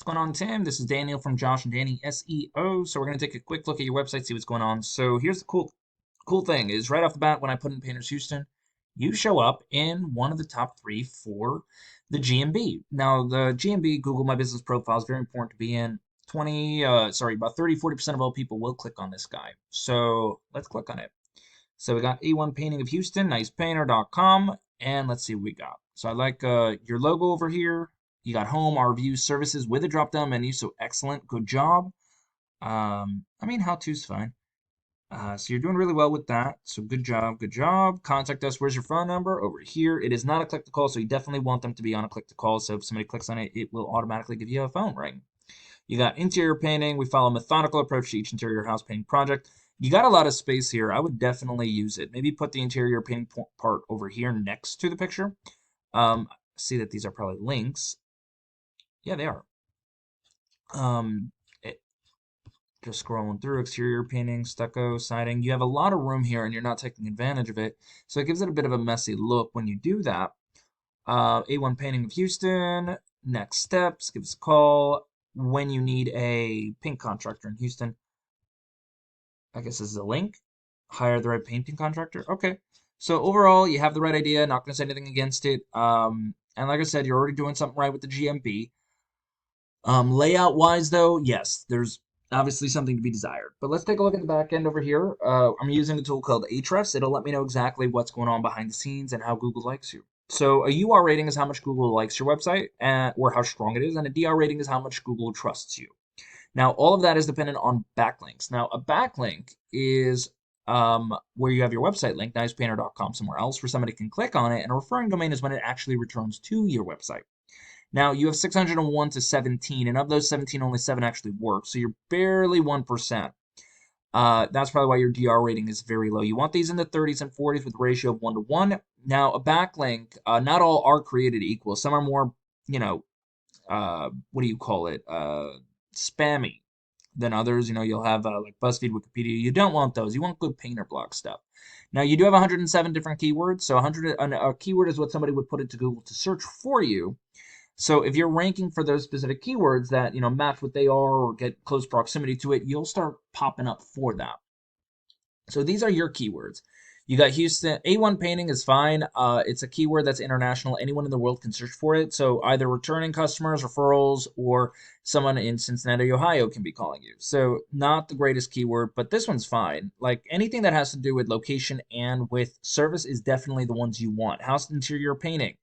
going on, Tim? This is Daniel from Josh and Danny SEO. So we're going to take a quick look at your website, see what's going on. So here's the cool thing is right off the bat, when I put in Painters Houston, you show up in one of the top three for the GMB. Now, the GMB, Google My Business Profile, is very important to be in. About 30-40% of all people will click on this guy. So let's click on it. So we got A1 Painting of Houston, nicepainter.com, and let's see what we got. So I like your logo over here. You got home, our reviews, services with a drop-down menu, so excellent, good job. How to's fine. So you're doing really well with that. So good job, good job. Contact us. Where's your phone number? Over here. It is not a click to call, so you definitely want them to be on a click to call. So if somebody clicks on it, it will automatically give you a phone ring. You got interior painting. We follow a methodical approach to each interior house painting project. You got a lot of space here. I would definitely use it. Maybe put the interior painting part over here next to the picture. See that these are probably links. Yeah, they are. Just scrolling through exterior painting, stucco, siding. You have a lot of room here and you're not taking advantage of it. So it gives it a bit of a messy look when you do that. A1 Painting of Houston, next steps, give us a call when you need a paint contractor in Houston. I guess this is a link. Hire the right painting contractor. Okay. So overall, you have the right idea. Not going to say anything against it. And like I said, you're already doing something right with the GMB. Layout wise though, yes, there's obviously something to be desired. But let's take a look at the back end over here. I'm using a tool called Ahrefs. It'll let me know exactly what's going on behind the scenes and how Google likes you. So a UR rating is how much Google likes your website or how strong it is, and a DR rating is how much Google trusts you. Now, all of that is dependent on backlinks. Now, a backlink is where you have your website link, nicepainter.com, somewhere else, where somebody can click on it, and a referring domain is when it actually returns to your website. Now, you have 601 to 17, and of those 17, only 7 actually work, so you're barely 1%. That's probably why your DR rating is very low. You want these in the 30s and 40s with a ratio of 1 to 1. Now, a backlink, not all are created equal. Some are more, spammy than others. You'll have like BuzzFeed, Wikipedia. You don't want those. You want good painter blog stuff. Now, you do have 107 different keywords. So a keyword is what somebody would put into Google to search for you. So if you're ranking for those specific keywords that, match what they are or get close proximity to it, you'll start popping up for that. So these are your keywords. You got Houston. A1 painting is fine. It's a keyword that's international. Anyone in the world can search for it. So either returning customers, referrals, or someone in Cincinnati, Ohio can be calling you. So not the greatest keyword, but this one's fine. Like anything that has to do with location and with service is definitely the ones you want. Houston interior painting.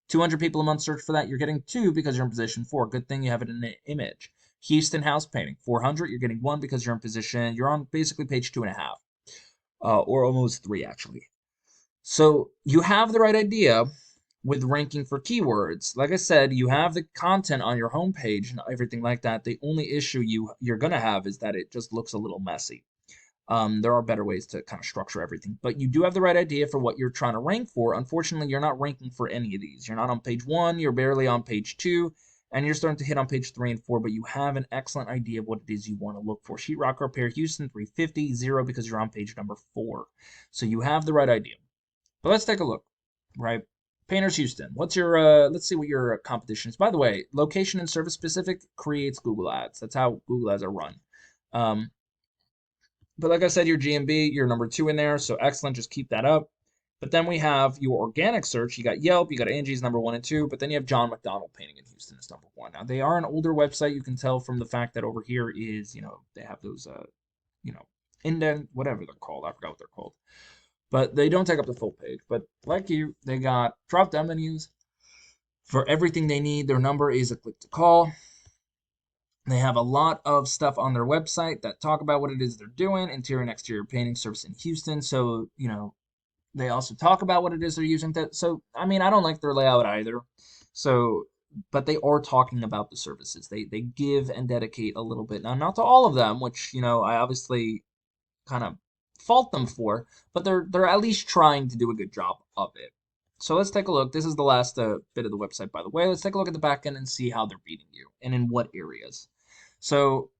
200 people a month search for that. You're getting 2 because you're in position 4. Good thing you have it in an image. Houston house painting. 400, you're getting 1 because you're in position. You're on basically page 2.5. Or almost 3, actually. So you have the right idea with ranking for keywords. Like I said, you have the content on your homepage and everything like that. The only issue you're going to have is that it just looks a little messy. There are better ways to kind of structure everything, but you do have the right idea for what you're trying to rank for. Unfortunately, you're not ranking for any of these. You're not on page 1, you're barely on page 2, and you're starting to hit on page 3 and 4, but you have an excellent idea of what it is you want to look for. Sheetrock repair Houston 350, 0 because you're on page number 4. So you have the right idea. But let's take a look, right? Painters Houston. What's your, let's see what your competition is. By the way, location and service specific creates Google Ads. That's how Google Ads are run. But like I said, your GMB, you're number 2 in there, so excellent. Just keep that up. But then we have your organic search. You got Yelp, you got Angie's number 1 and 2, but then you have John McDonald Painting in Houston is number 1. Now, they are an older website. You can tell from the fact that over here is, they have those, indent, whatever they're called. I forgot what they're called. But they don't take up the full page. But like you, they got drop-down menus for everything they need. Their number is a click to call. They have a lot of stuff on their website that talk about what it is they're doing, interior and exterior painting service in Houston. So, they also talk about what it is they're using. So, I don't like their layout either. So, but they are talking about the services. They give and dedicate a little bit. Now, not to all of them, which, I obviously kind of fault them for, but they're at least trying to do a good job of it. So let's take a look. This is the last bit of the website, by the way. Let's take a look at the back end and see how they're beating you and in what areas. So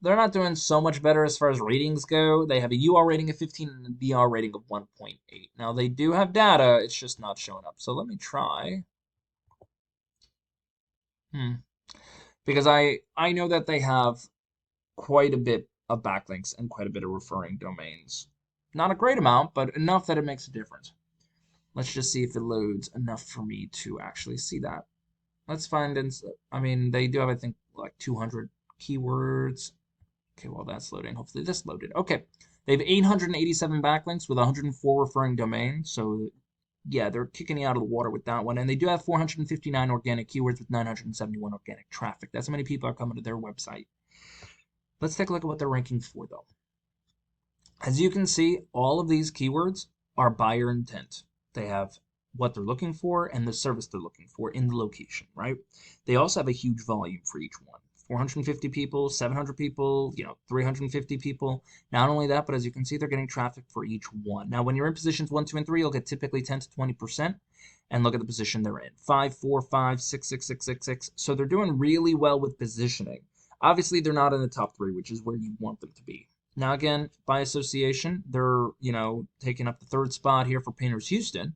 they're not doing so much better as far as ratings go. They have a UR rating of 15 and a DR rating of 1.8. Now, they do have data. It's just not showing up. So let me try. Hmm. Because I know that they have quite a bit of backlinks and quite a bit of referring domains. Not a great amount, but enough that it makes a difference. Let's just see if it loads enough for me to actually see that. Let's find in, I mean, they do have, I think, like 200 keywords. Okay, well, that's loading. Hopefully this loaded. Okay. They have 887 backlinks with 104 referring domains. So, yeah, they're kicking you out of the water with that one. And they do have 459 organic keywords with 971 organic traffic. That's how many people are coming to their website. Let's take a look at what they're ranking for, though. As you can see, all of these keywords are buyer intent. They have what they're looking for and the service they're looking for in the location, right? They also have a huge volume for each one. 450 people, 700 people, 350 people. Not only that, but as you can see, they're getting traffic for each one. Now, when you're in positions 1, 2, and 3, you'll get typically 10 to 20%. And look at the position they're in. 5, 4, 5, 6, 6, 6, 6, 6. So they're doing really well with positioning. Obviously, they're not in the top 3, which is where you want them to be. Now, again, by association, they're, taking up the 3rd spot here for Painters Houston,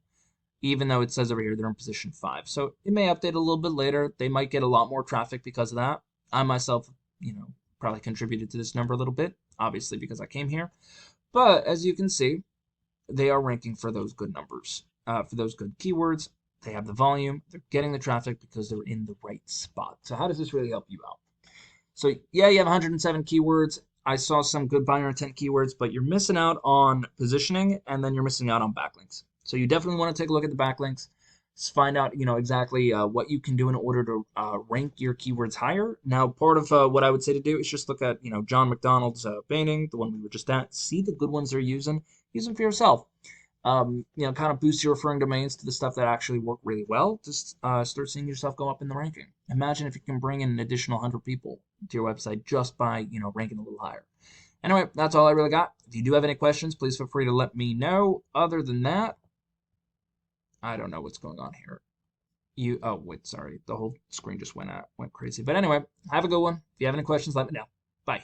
even though it says over here they're in position 5. So it may update a little bit later. They might get a lot more traffic because of that. I myself, probably contributed to this number a little bit, obviously because I came here. But as you can see, they are ranking for those good numbers, for those good keywords. They have the volume. They're getting the traffic because they're in the right spot. So how does this really help you out? So yeah, you have 107 keywords. I saw some good buyer intent keywords, but you're missing out on positioning, and then you're missing out on backlinks. So you definitely want to take a look at the backlinks. Find out, exactly what you can do in order to rank your keywords higher. Now, part of what I would say to do is just look at, John McDonald's painting, the one we were just at. See the good ones they're using. Use them for yourself. Kind of boost your referring domains to the stuff that actually work really well. Just start seeing yourself go up in the ranking. Imagine if you can bring in an additional 100 people to your website just by, ranking a little higher. Anyway, that's all I really got. If you do have any questions, please feel free to let me know. Other than that, I don't know what's going on here. Oh, wait, sorry. The whole screen just went crazy. But anyway, have a good one. If you have any questions, let me know. Bye.